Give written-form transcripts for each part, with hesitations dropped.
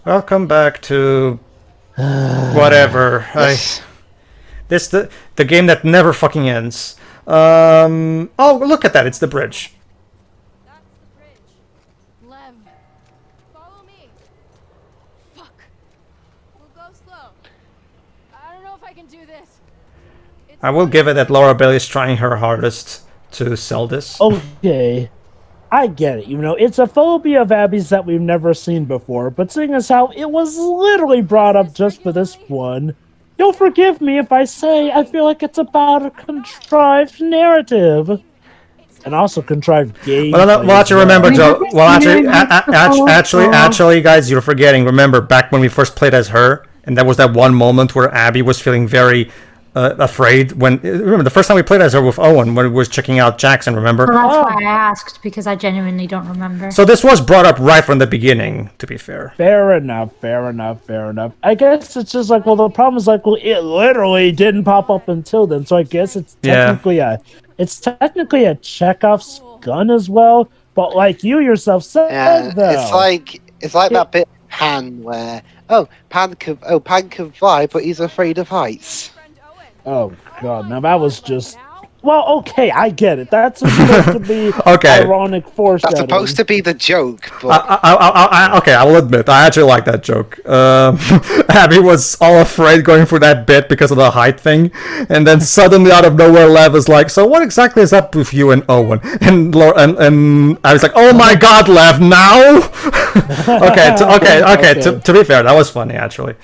Welcome back to whatever. Yes. The game that never fucking ends. Oh, look at that! It's the bridge. That's the bridge. Lev, follow me. Fuck. We'll go slow. I don't know if I can do this. I will give it that Laura Bailey is trying her hardest to sell this. Okay, I get it. It's a phobia of Abby's that we've never seen before, but seeing as how it was literally brought up just for this one, you'll forgive me if I say I feel like it's about a contrived narrative. And also contrived game. Well, actually, remember, Joe. Well, actually, guys, you're forgetting. Remember, back when we first played as her, and that was that one moment where Abby was feeling very afraid. Remember the first time we played as her with Owen when we was checking out Jackson. Remember? Well, that's why I asked, because I genuinely don't remember. So this was brought up right from the beginning. To be fair. Fair enough. I guess it's just like, well, the problem is like, well, it literally didn't pop up until then. So I guess it's technically a Chekhov's gun as well. But like you yourself said, though, it's like that bit of Pan where Pan can fly, but he's afraid of heights. oh god, now that was just. Well, okay, I get it. That's supposed to be ironic foreshadowing. That's supposed to be the joke, but... Okay, I will admit, I actually like that joke. Abby was all afraid going through that bit because of the height thing, and then suddenly out of nowhere, Lev is like, so what exactly is up with you and Owen? And I was like, oh my god, Lev, now? Okay, to be fair, that was funny, actually.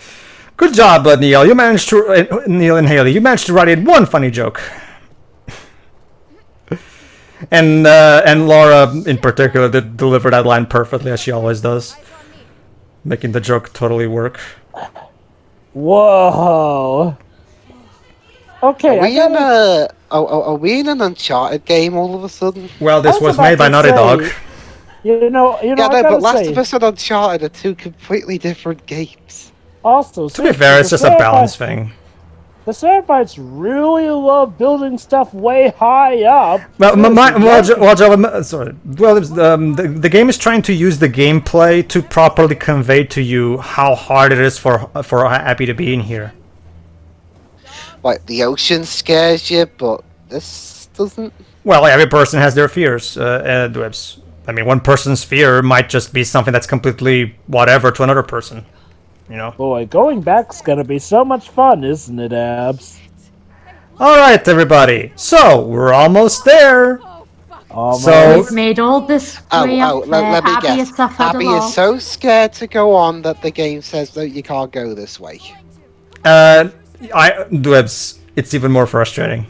Good job, Neil. Neil and Haley, you managed to write in one funny joke. And Laura, in particular, did deliver that line perfectly, as she always does, making the joke totally work. Whoa. Okay, are we in an Uncharted game all of a sudden? Well, this was made by Naughty Dog. But Last of Us and Uncharted are two completely different games. Also, to be fair, it's just a balance thing. The Seraphites really love building stuff way high up. The game is trying to use the gameplay to properly convey to you how hard it is for Abby to be in here. Like, the ocean scares you, but this doesn't... Well, every person has their fears. I mean, one person's fear might just be something that's completely whatever to another person. Boy, going back's gonna be so much fun, isn't it, Abs? Alright, everybody. So, we're almost there. We've made all this way up there. Let me Abby guess. has Abby is so scared to go on that the game says that you can't go this way. It's even more frustrating.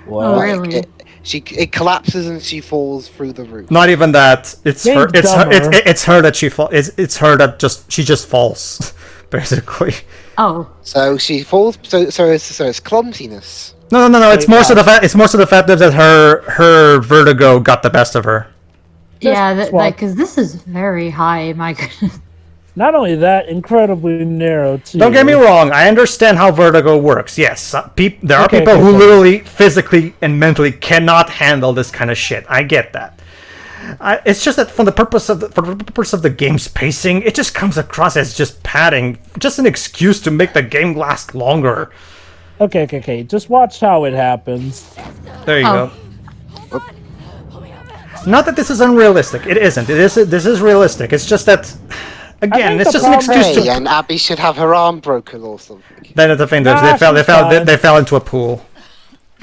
Well, oh, really? It collapses and she falls through the roof. Not even that. It's her that she falls. It's her that she just falls, basically. Oh. So she falls. So it's clumsiness. No. It's more so the fact. It's more so the fact that her vertigo got the best of her. Yeah, because this is very high. My goodness. Not only that, incredibly narrow too. Don't get me wrong. I understand how vertigo works. Yes, there are people who literally, physically, and mentally cannot handle this kind of shit. I get that. It's just that for the purpose of the game's pacing, it just comes across as just padding, just an excuse to make the game last longer. Okay. Just watch how it happens. There you go. Not that this is unrealistic. It isn't. This is realistic. It's just that. Again, it's just an excuse to. And Abby should have her arm broken or something. Then the thing is, they fell into a pool.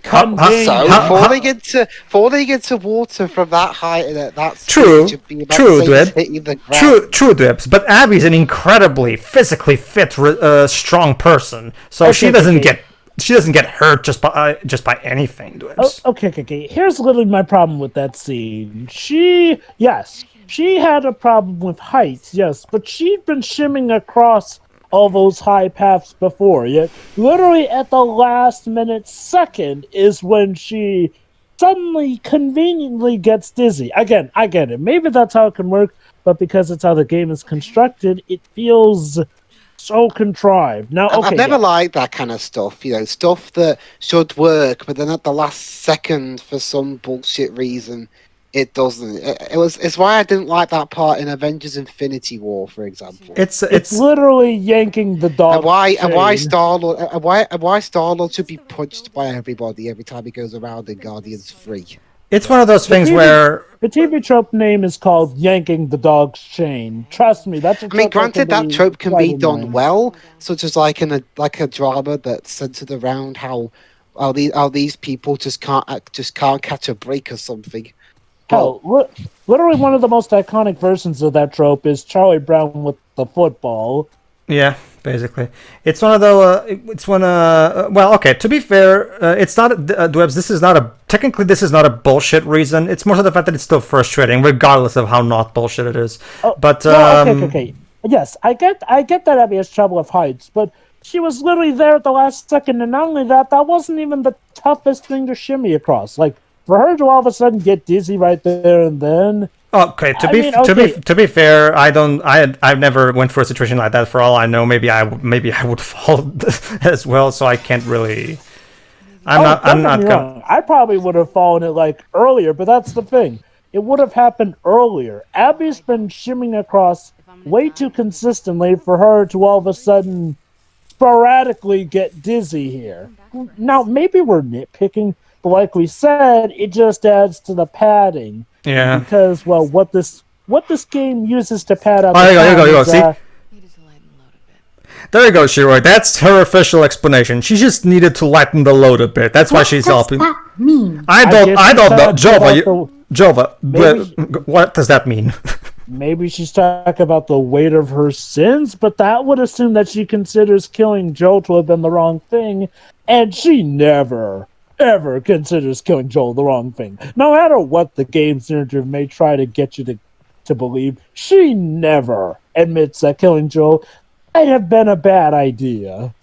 Falling into water from that height, that's true, Dibs. But Abby's an incredibly physically fit, strong person, so she doesn't get hurt just by anything, Dibs. Okay. Here's literally my problem with that scene. She had a problem with heights, yes, but she'd been shimming across all those high paths before. Yet, literally at the last second is when she suddenly, conveniently gets dizzy. Again, I get it. Maybe that's how it can work, but because it's how the game is constructed, it feels so contrived. Now, okay, I've never liked that kind of stuff. Stuff that should work, but then at the last second, for some bullshit reason, It doesn't. It's why I didn't like that part in Avengers: Infinity War, for example. It's literally yanking the dog. And why Star-Lord should be punched by everybody every time he goes around in Guardians 3. It's one of those things where the TV trope name is called yanking the dog's chain. Trust me, that's a trope. I mean, granted, that trope can be done well, such as like in a drama that's centered around how these people just can't catch a break or something. Hell, literally one of the most iconic versions of that trope is Charlie Brown with the football. Yeah, basically, it's one of the. Well, okay. To be fair, it's not Dwebs. This is not a bullshit reason. It's more so the fact that it's still frustrating, regardless of how not bullshit it is. Oh, but okay. Yes, I get that Abby has trouble with heights, but she was literally there at the last second, and not only that, that wasn't even the toughest thing to shimmy across. Like for her to all of a sudden get dizzy right there and then. Okay, to be fair, I've never went through a situation like that. For all I know, maybe I would fall as well. So I can't really. I'm not wrong. I probably would have fallen it like earlier, but that's the thing. It would have happened earlier. Abby's been shimming across way too consistently for her to all of a sudden sporadically get dizzy here. Now maybe we're nitpicking, but like we said, it just adds to the padding. Yeah. Because what this game uses to pad out. Oh, there you go. See. There you go, Shiroi. That's her official explanation. She just needed to lighten the load a bit. That's why she's helping. What does that mean? I don't know, Jova. What does that mean? Maybe she's talking about the weight of her sins, but that would assume that she considers killing Joel to have been the wrong thing, and she never, ever considers killing Joel the wrong thing. No matter what the game's narrative may try to get you to believe, she never admits that killing Joel might have been a bad idea.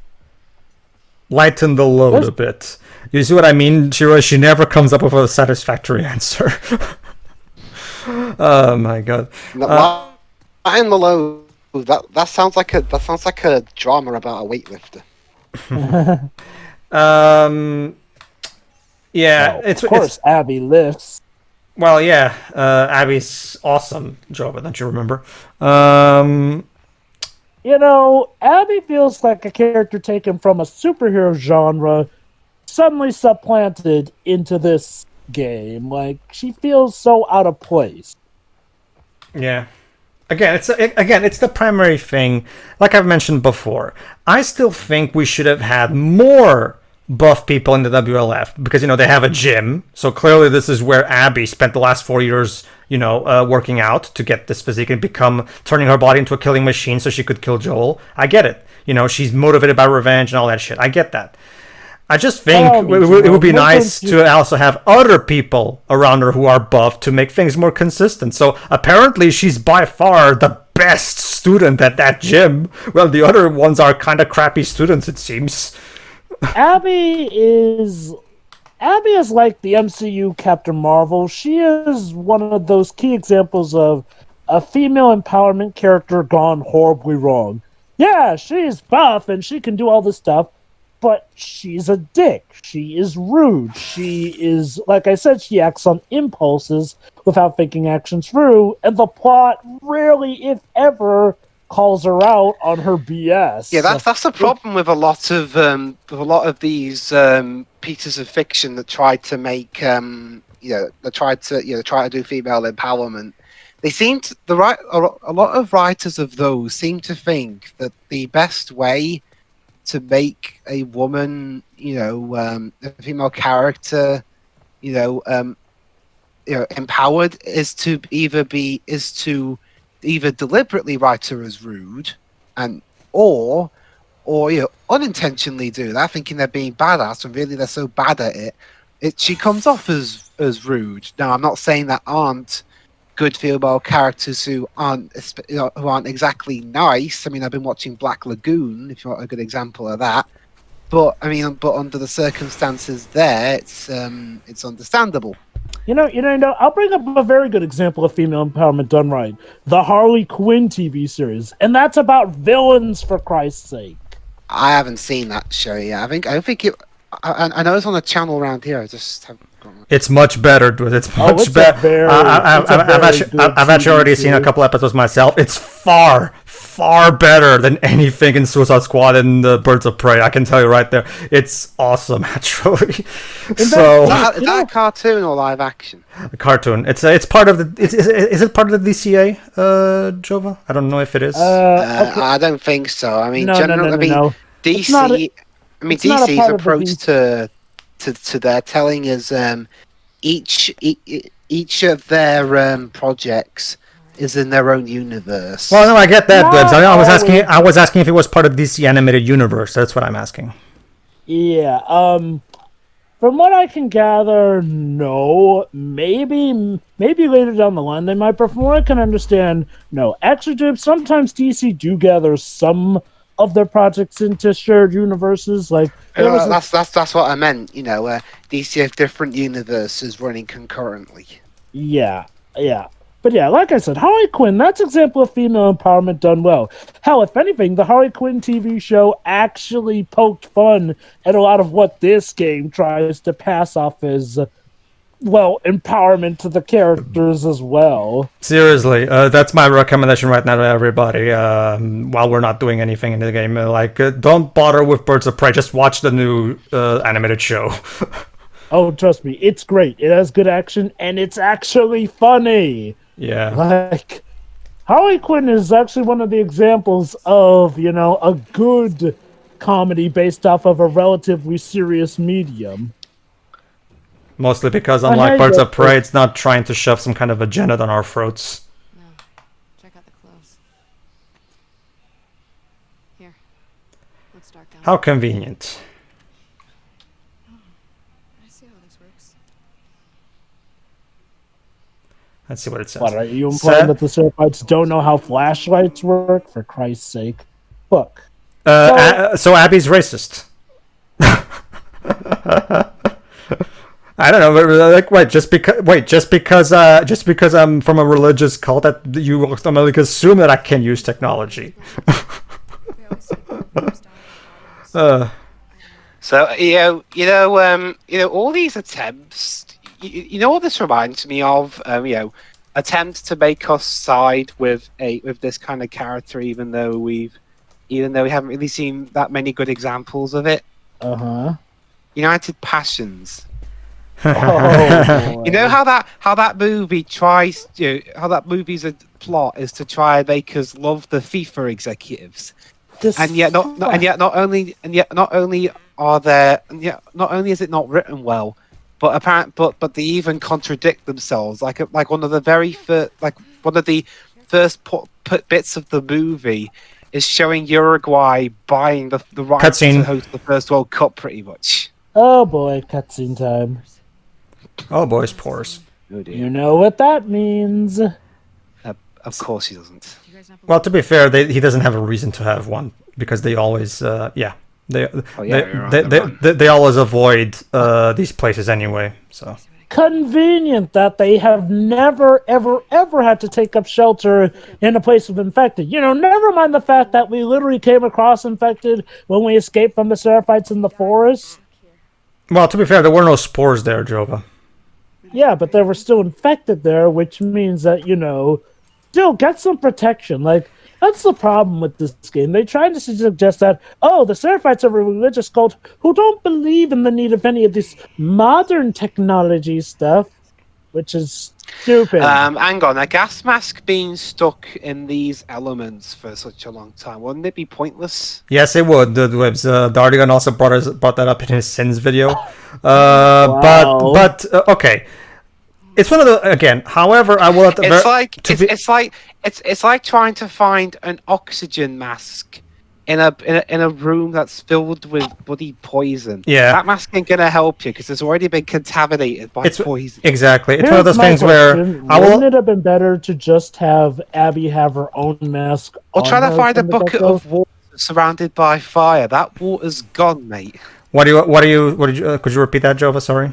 Lighten the load a bit. You see what I mean, Shiro? She never comes up with a satisfactory answer. Oh my god. Lighten the load. That sounds like a drama about a weightlifter. Yeah, of course Abby lifts. Well, yeah, Abby's awesome, Jova, don't you remember? You know, Abby feels like a character taken from a superhero genre, suddenly supplanted into this game. Like, she feels so out of place. Yeah. Again, it's the primary thing. Like I've mentioned before, I still think we should have had more buff people in the WLF because they have a gym. So clearly, this is where Abby spent the last 4 years, working out to get this physique and turning her body into a killing machine so she could kill Joel. I get it. She's motivated by revenge and all that shit. I get that. I just think it would be nice to also have other people around her who are buff to make things more consistent. So apparently she's by far the best student at that gym. Well, the other ones are kind of crappy students, it seems. Abby is like the MCU Captain Marvel. She is one of those key examples of a female empowerment character gone horribly wrong. Yeah, she's buff and she can do all this stuff, but she's a dick. She is rude. She is, like I said, she acts on impulses without thinking actions through, and the plot rarely, if ever, calls her out on her BS. Yeah, that's the problem with a lot of these pieces of fiction that try to make try to do female empowerment. They seem to a lot of writers of those seem to think that the best way to make a woman, a female character, empowered is to either deliberately write her as rude, or unintentionally do that, thinking they're being badass, and really they're so bad at it. She comes off as rude. Now, I'm not saying that aren't good female characters who aren't exactly nice. I mean, I've been watching Black Lagoon, if you want a good example of that. But under the circumstances there, it's understandable. I'll bring up a very good example of female empowerment done right. The Harley Quinn TV series. And that's about villains, for Christ's sake. I haven't seen that show yet. I know it's on a channel around here. I just haven't It's much better, dude. It's much it's a better. very- I've it's a very I've good actually already TV seen a series. couple episodes myself. It's far better than anything in Suicide Squad and the Birds of Prey. I can tell you right there. It's awesome, actually. So Is that a cartoon or live action? a cartoon. It's part of the. Is it part of the DCA, Jova? I don't know if it is. Okay. I don't think so. I mean, No, generally, no, I mean, no. DC. It's not I mean, it's not a DC's part of the approach to their telling is each of their projects is in their own universe. Well, no, I get that, Not Dibs. I was asking. always. I was asking if it was part of DC animated universe. That's what I'm asking. Yeah. From what I can gather, no. Maybe later down the line they might, but from what I can understand, no. Actually, Jib, sometimes DC do gather some of their projects into shared universes. Like there was That's what I meant. You know, DC have different universes running concurrently. yeah. But yeah, like I said, Harley Quinn, that's example of female empowerment done well. Hell, if anything, the Harley Quinn TV show actually poked fun at a lot of what this game tries to pass off as, well, empowerment to the characters as well. Seriously, that's my recommendation right now to everybody. While we're not doing anything in the game, don't bother with Birds of Prey. Just watch the new animated show. Oh, trust me, it's great. It has good action, and it's actually funny. Yeah. Like, Harley Quinn is actually one of the examples of, a good comedy based off of a relatively serious medium. Mostly because, I unlike hate Birds that of Prey, it's not trying to shove some kind of agenda down our throats. No. Check out the clothes. Here. Let's start down. How convenient. I see how this works. Let's see what it says. What, are you implying that the Seraphites don't know how flashlights work? For Christ's sake. Look. So Abby's racist. I don't know, but like, just because I'm from a religious cult, that you automatically assume that I can use technology. We always say moves down. So all these attempts. You know what this reminds me of? Attempts to make us side with this kind of character, even though we haven't really seen that many good examples of it. United Passions. Oh, You know how that movie tries to how that movie's plot is to try and make us love the FIFA executives, and yet not only is it not written well, but they even contradict themselves. Like one of the first bits of the movie is showing Uruguay buying the rights Cutscene. to host the first World Cup, pretty much. Oh boy, cutscene time. Oh, boys, pores. Oh dear. You know what that means. Of course he doesn't. Do you guys have a Well, to be fair, he doesn't have a reason to have one because they always, they always avoid these places anyway. So Convenient that they have never, ever had to take up shelter in a place of infected. Never mind the fact that we literally came across infected when we escaped from the Seraphites in the forest. well, to be fair, there were no spores there, Jova. Yeah, but they were still infected there, which means that, still get some protection. Like, that's the problem with this game. They try to suggest that, the Seraphites are a religious cult who don't believe in the need of any of this modern technology stuff, which is stupid. Hang on, a gas mask being stuck in these elements for such a long time, wouldn't it be pointless? Yes, it would. The Dardigan also brought that up in his Sins video. Wow. But okay. It's one of the again. However, I will. It's like trying to find an oxygen mask in a room that's filled with bloody poison. Yeah. That mask ain't gonna help you because it's already been contaminated by poison. Exactly. It's Here's one of those my things where question. I will. Wouldn't it have been better to just have Abby have her own mask? Or try on to her find a from the bucket get-go? of water surrounded by fire. That water's gone, mate. What did you? Could you repeat that, Jova? Sorry.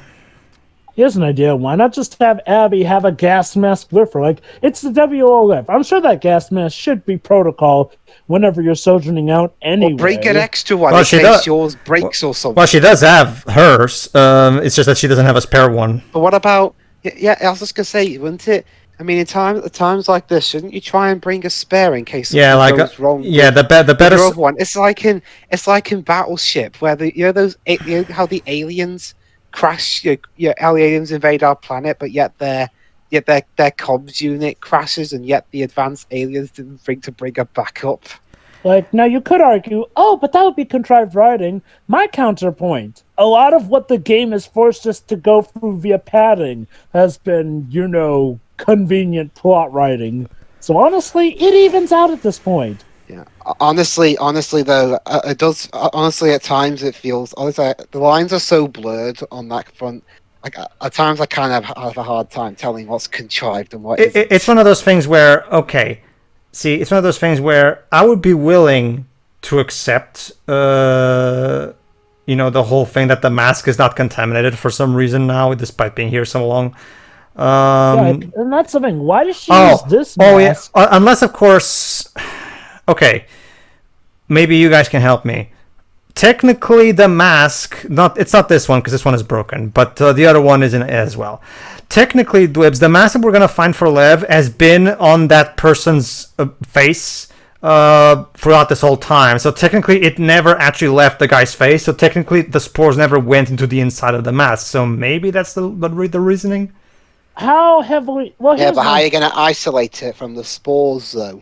Here's an idea. Why not just have Abby have a gas mask with her? Like, it's the WOLF. I'm sure that gas mask should be protocol whenever you're sojourning out anyway. Or bring an extra one Well, in she case does- yours breaks or something. Well, she does have hers. It's just that she doesn't have a spare one. But what about... Yeah, I was just going to say, wouldn't it... I mean, at times like this, shouldn't you try and bring a spare in case something goes wrong? Yeah, with the better. your other one. It's like in Battleship, where how the aliens crash. How the aliens invade our planet, but yet their comms unit crashes, and yet the advanced aliens didn't think to bring it back up. Like, now you could argue, oh, but that would be contrived writing. My counterpoint, a lot of what the game has forced us to go through via padding has been, convenient plot writing. So honestly, it evens out at this point. Yeah, honestly though, it does. Honestly, at times it feels. Honestly, the lines are so blurred on that front. Like at times, I kind of have a hard time telling what's contrived and what isn't. It's one of those things where it's one of those things where I would be willing to accept, the whole thing that the mask is not contaminated for some reason now, despite being here so long. And that's the thing. Why does she use this mask? Yeah. Unless, of course... Okay. Maybe you guys can help me. Technically, the mask... It's not this one, because this one is broken. But the other one is in as well. Technically, Dwibs, the mask that we're going to find for Lev has been on that person's face throughout this whole time. So technically, it never actually left the guy's face. So technically, the spores never went into the inside of the mask. So maybe that's the reasoning? How heavily? Well, Yeah, but how are you going to isolate it from the spores, though?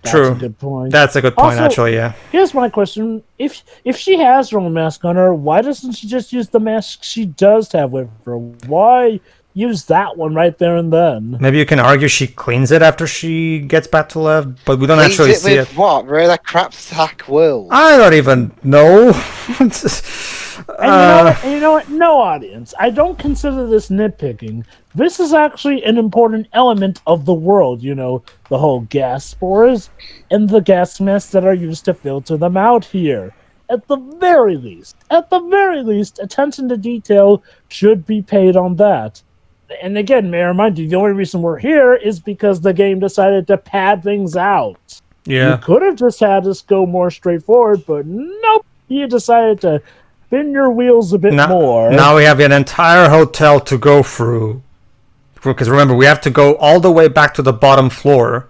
True. That's a good point. That's a good point, Also, actually, yeah. Here's my question. If she has her own mask on her, why doesn't she just use the mask she does have with her? Why use that one right there and then? Maybe you can argue she cleans it after she gets back to Lev, but we don't Cleans actually it see with it. what? We're in a crap sack world. I don't even know. And you know what? No, audience. I don't consider this nitpicking. This is actually an important element of the world, the whole gas spores and the gas masks that are used to filter them out here. At the very least, attention to detail should be paid on that. And again, may I remind you, the only reason we're here is because the game decided to pad things out. Yeah. You could have just had us go more straightforward, but nope. You decided to spin your wheels a bit more. Now we have an entire hotel to go through. Because remember, we have to go all the way back to the bottom floor.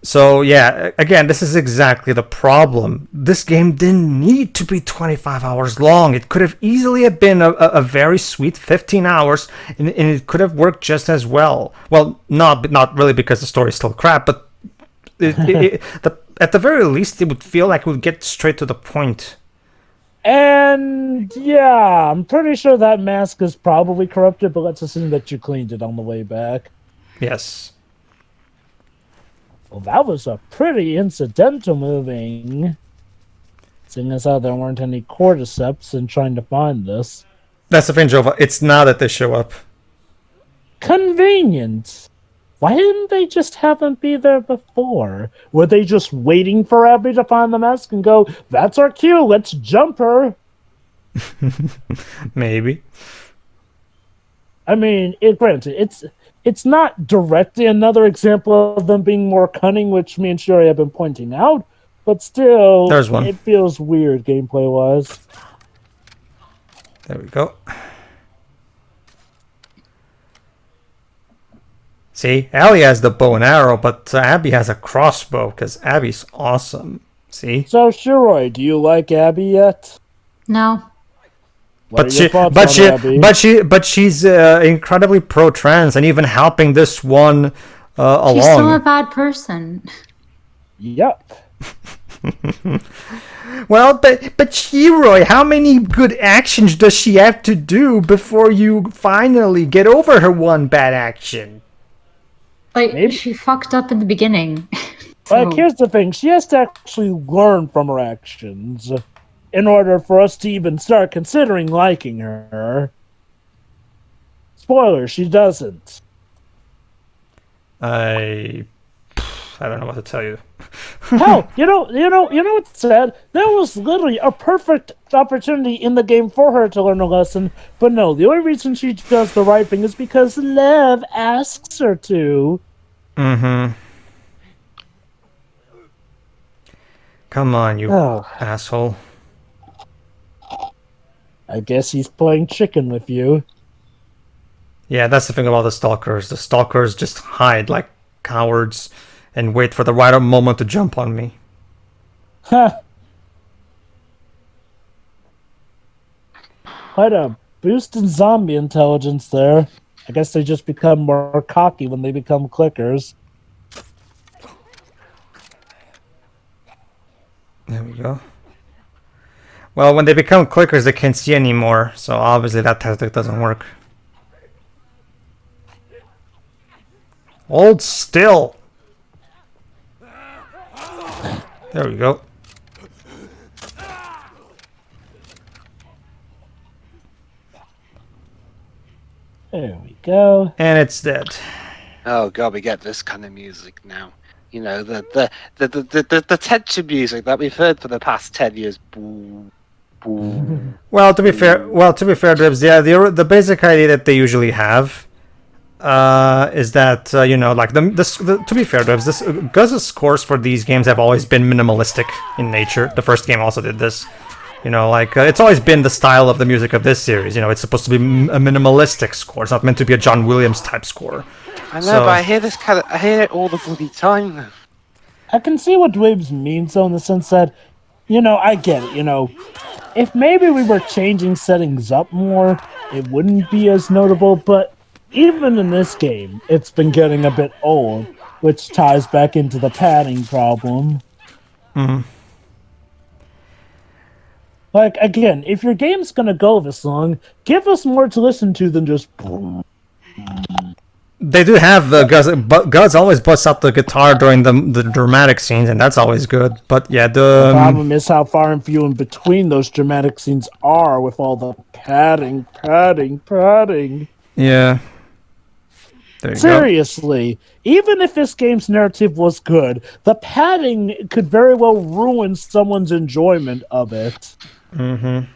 So yeah, again, this is exactly the problem. This game didn't need to be 25 hours long. It could have easily have been a very sweet 15 hours, and it could have worked just as well. Well, not really, because the story is still crap, but at the very least, it would feel like it would get straight to the point. And yeah, I'm pretty sure that mask is probably corrupted, but let's assume that you cleaned it on the way back. Yes. Well, that was a pretty incidental moving. Seeing as how there weren't any cordyceps in trying to find this. That's the thing, Jova. It's now that they show up. Convenient. Why didn't they just have them be there before? Were they just waiting for Abby to find the mask and go, that's our cue, let's jump her? Maybe. I mean, granted, it's not directly another example of them being more cunning, which me and Sherry have been pointing out, but still, There's one. It feels weird gameplay-wise. There we go. See, Allie has the bow and arrow, but Abby has a crossbow, because Abby's awesome. See? So, Shiroi, do you like Abby yet? No. What are your thoughts on Abby? But she's incredibly pro-trans and even helping this one along. She's still a bad person. Yep. Well, but Shiroi, how many good actions does she have to do before you finally get over her one bad action? Like, Maybe. she fucked up in the beginning. Like, here's the thing. She has to actually learn from her actions in order for us to even start considering liking her. Spoiler, she doesn't. I don't know what to tell you. Hell, you know what's sad? There was literally a perfect opportunity in the game for her to learn a lesson, but no, the only reason she does the right thing is because Lev asks her to. Mm-hmm. Come on, you Oh, asshole. I guess he's playing chicken with you. Yeah, that's the thing about the stalkers. The stalkers just hide like cowards and wait for the right moment to jump on me. Huh. Quite a boost in zombie intelligence there. I guess they just become more cocky when they become clickers. There we go. Well, when they become clickers, they can't see anymore, so obviously that tactic doesn't work. Hold still! There we go. There we go. And it's dead. Oh god, we get this kind of music now. You know, the tension music that we've heard for the past 10 years. Boo, boo. Well, to be fair, Dribs, yeah, the basic idea that they usually have is that you know, like to be fair, Dribs, Guz's scores for these games have always been minimalistic in nature. The first game also did this. You know, like it's always been the style of the music of this series. You know, it's supposed to be a minimalistic score. It's not meant to be a John Williams type score. I know, but I hear I hear it all the bloody time now. I can see what Dwebs means, though, in the sense that, you know, I get it, you know. If maybe we were changing settings up more, it wouldn't be as notable, but even in this game, it's been getting a bit old, which ties back into the padding problem. Mm-hmm. Like, again, if your game's gonna go this long, give us more to listen to than just boom. They do have Guz always busts out the guitar during the dramatic scenes, and that's always good. But yeah, the problem is how far and few in between those dramatic scenes are with all the padding. Yeah. Seriously, even if this game's narrative was good, the padding could very well ruin someone's enjoyment of it. Mm-hmm.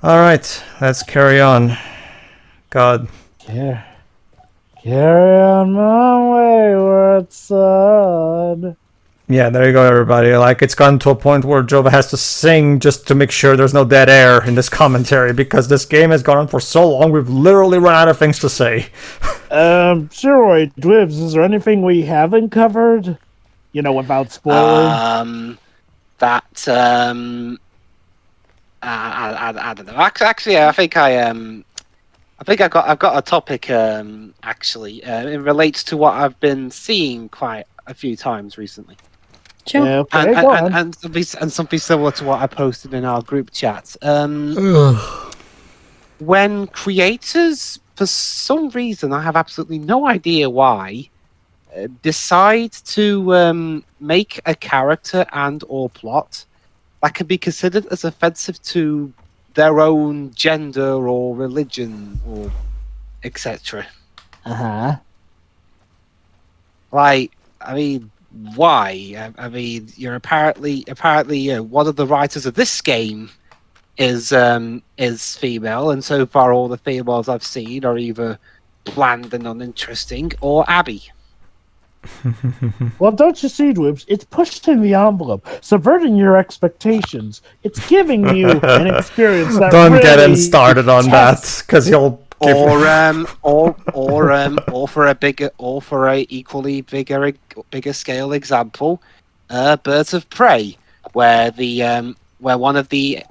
All right, let's carry on. God. Yeah. Carry on my wayward son. Yeah, there you go, everybody. Like, it's gotten to a point where Jova has to sing just to make sure there's no dead air in this commentary, because this game has gone on for so long, we've literally run out of things to say. Sure, Dwibs, is there anything we haven't covered? You know, without spoiling? I don't know. Actually, I think I've got a topic. Actually, it relates to what I've been seeing quite a few times recently. Sure. Okay, and something similar to what I posted in our group chat. When creators, for some reason, I have absolutely no idea why, decide to make a character and or plot that can be considered as offensive to their own gender or religion or etc. Like, I mean, why? I mean, you're apparently one of the writers of this game is female, and so far all the females I've seen are either bland and uninteresting or Abby. Well, don't you see, Dwibs? It's pushing the envelope, subverting your experience. It's giving you an experience that Don't really get him started on that, because he'll or for a equally bigger scale example, Birds of Prey, where one of the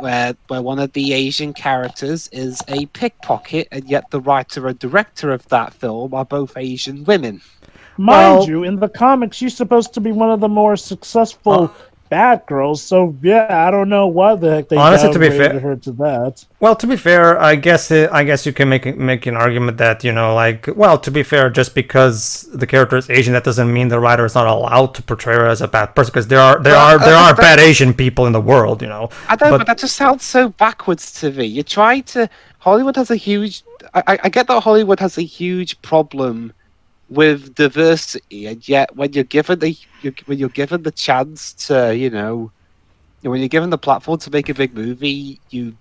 Asian characters is a pickpocket, and yet the writer and director of that film are both Asian women. Mind you, in the comics, she's supposed to be one of the more successful bad girls. So yeah, I don't know why the heck they downgraded her to that. Well, to be fair, I guess you can make an argument that, you know, like, well, to be fair, just because the character is Asian, that doesn't mean the writer is not allowed to portray her as a bad person, because there are bad Asian people in the world, you know. I don't, but that just sounds so backwards to me. You try to Hollywood has a huge. I get that Hollywood has a huge problem with diversity, and yet when you're given the chance to, when you're given the platform to make a big movie, you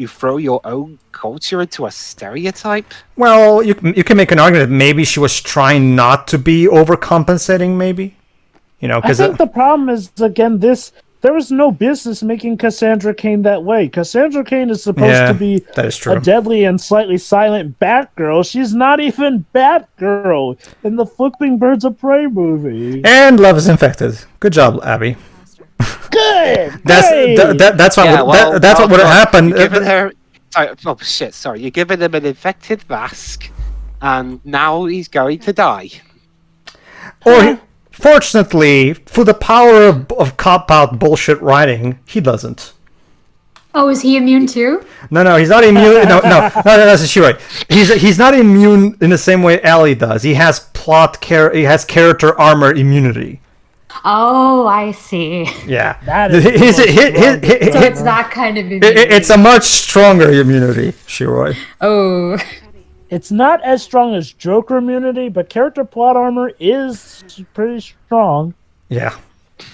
throw your own culture into a stereotype. Well, you can make an argument that maybe she was trying not to be overcompensating, maybe. I Because think the problem is, again, there was no business making Cassandra Cain that way. Cassandra Cain is supposed to be that is true. a deadly and slightly silent Batgirl. She's not even Batgirl in the flipping Birds of Prey movie. And Love is Infected. Good job, Abby. Good. That's what would have happened. You're giving her. Sorry. You're giving him an infected mask, and now he's going to die. Or, fortunately, for the power of cop-out bullshit writing, he doesn't. Oh, is he immune too? No, he's not immune. No, that's she right. He's not immune in the same way Ellie does. He has he has character armor immunity. Oh, I see. Yeah, That is So it's that kind of immunity. It's a much stronger immunity, Shiroi. Oh. It's not as strong as Joker immunity, but character plot armor is pretty strong. Yeah.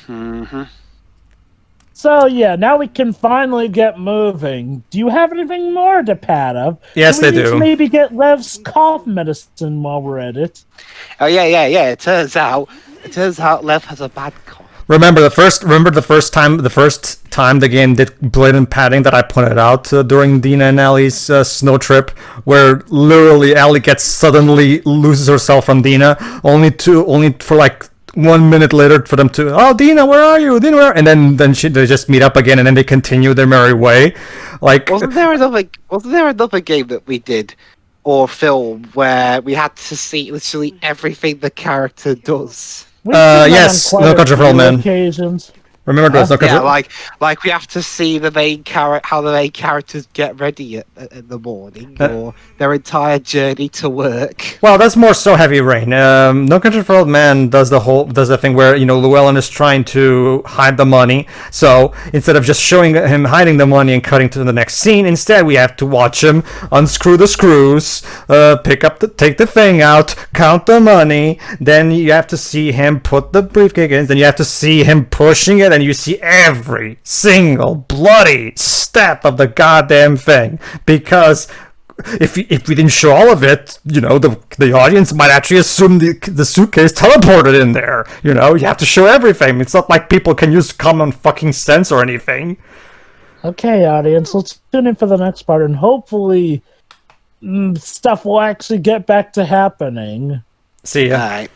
Mm-hmm. So yeah, now we can finally get moving. Do you have anything more to pad up? Yes, they need do. to maybe get Lev's cough medicine while we're at it. Oh yeah. It turns out Lev has a bad cough. Remember the first time the game did blatant padding that I pointed out during Dina and Ellie's snow trip, where literally Ellie suddenly loses herself from Dina, only for like 1 minute later for them to, oh, Dina, where are you? Dina, where? And then they just meet up again, and then they continue their merry way. Like, Wasn't there another game that we did or film where we had to see literally everything the character does? We've seen that yes, on quite No a Country for few Old Men. occasions. Remember those? Yeah, like we have to see the main how the main characters get ready in the morning, or their entire journey to work. Well, that's more so Heavy Rain. No Country for Old Men does the thing where Llewellyn is trying to hide the money. So instead of just showing him hiding the money and cutting to the next scene, instead we have to watch him unscrew the screws, take the thing out, count the money. Then you have to see him put the briefcase in. Then you have to see him pushing it, and you see every single bloody step of the goddamn thing, because if we didn't show all of it, the audience might actually assume the suitcase teleported in there. You have to show everything. It's not like people can use common fucking sense or anything. Okay, audience, let's tune in for the next part, and hopefully stuff will actually get back to happening. See ya. All right.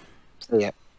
See ya.